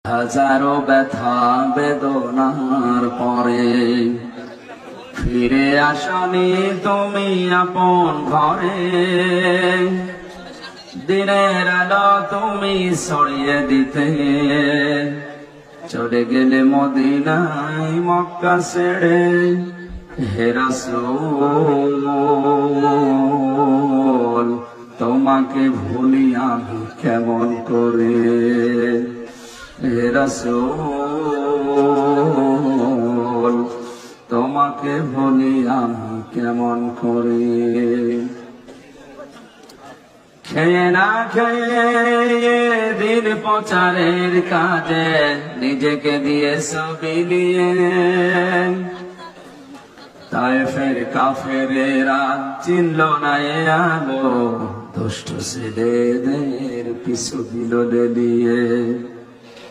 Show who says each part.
Speaker 1: হাজারো ব্যথা বেদনার পরে ফিরে আসনি তুমি আপন ঘরে। দিনের আলো তুমি ছড়িয়ে দিতে চলে গেলে মদিনায় মক্কা ছেড়ে। হে রাসূল তোমাকে ভুলি আমি কেমন করে। হে রাসূল তোমাকে ভুলি আমি কেমন করে। খেয়ে না খেয়ে দিন প্রচারের কাজে নিজেকে দিয়ে বিলিয়ে তায়েফের কাফেরেরা চিনল না এ আলো, দুষ্ট ছেলেদের পিছু দিল লেলিয়ে।